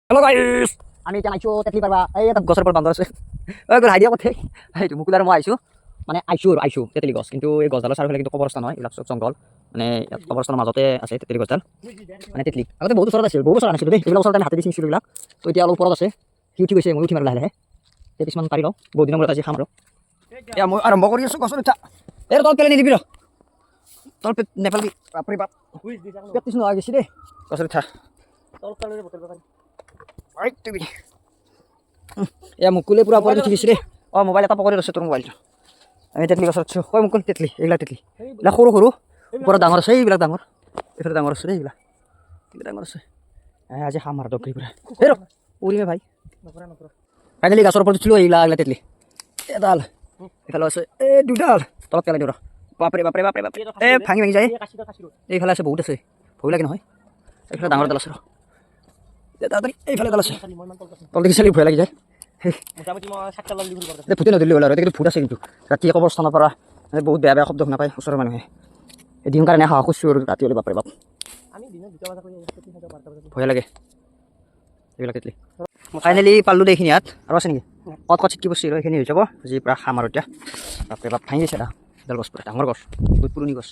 hello guys আমি এতিয়া আইছো তেতলি পাৰবা এই এটা গছৰ পৰা বান্দৰ আছে ওই গল হাইডিয়া কথা এইটো মুকুলাৰ মই আইছো মানে আইছো তেতলি গছ কিন্তু এই গছডালৰ চাৰিওফালে কিন্তু কবৰস্থান হয় এইবিলাক জংগল মানে কবৰস্থানৰ মাজতে আছে তেতলি গছডাল মানে তেতলি আগতে বহুত ওচৰত আছিল বহুত ওচৰত আছিল দেই এইবিলাক ওচৰত আমি হাতে দি চিঙিছিলো এইবিলাক তো এতিয়া অলপ ওপৰত আছে কি উঠি গৈছে মই উঠি মাৰ লাহে লাহে এই কিছুমান পাৰি লওঁ বহুত দিনৰ মূৰত আজি খাম আৰু এয়া মই আৰম্ভ কৰি আছো গছৰ উঠা এই তল পেলাই নিদিবি ৰ তল নেপাল দি বাপৰে বাপ প্ৰেক্টিছ নোহোৱা গৈছে দেই গছৰ উঠা তল পেলাই বটল পাৰি তুমি এয়া মুকুলে পুৰা ওপৰত উঠি গৈছে দেই অঁ মোবাইল এটা পকৰি আছে তোৰ মোবাইলটো আমি তেতলি গছত আছোঁ কয় মুকুল তেতলি এইবিলাক সৰু সৰু ওপৰত ডাঙৰ আছে এইবিলাক ডাঙৰ এইফালে ডাঙৰ আছে দেই এইবিলাক ডাঙৰ আছে আজি খাম আৰু দগৰি পুৰা এই ৰ উৰিমে ভাই ফাইনেলি গছৰ ওপৰত উঠিলোঁ এইবিলাক তেতলি এডাল এইফালে আছে এই দুডাল তলত পেলাই দিওঁ ৰ বাপৰে বাপৰে বাপৰে বাপৰে এই ভাঙি যায় এইফালে আছে বহুত আছে ভয় লাগে নহয় এইফালে ডাঙৰ এডাল আছে ৰ এইফালে এডাল আছে তল দেখি চালি ভয় লাগি যায় ফুটি নদীলৈ হ'ল আৰু এতিয়া কিন্তু ভূত আছে কিন্তু ৰাতি কবৰস্থানৰ পৰা বহুত বেয়া বেয়া শব্দ শুনা পায় ওচৰৰ মানুহে এদিন কাৰণে সাহস কৰিছোঁ আৰু ৰাতি হ'লে বাপৰে বাপ ভয় লাগে এইবিলাক তেতলি ফাইনেলি পালোঁ দেই এইখিনি ইয়াত আৰু আছে নেকি কত চিটকি বস্তু এইখিনি হৈ যাব আজি পৰা খাম আৰু এতিয়া বাপৰে বাপ ভাঙি গৈছে এডাল গছ পুৰা ডাঙৰ গছ বহুত পুৰণি গছ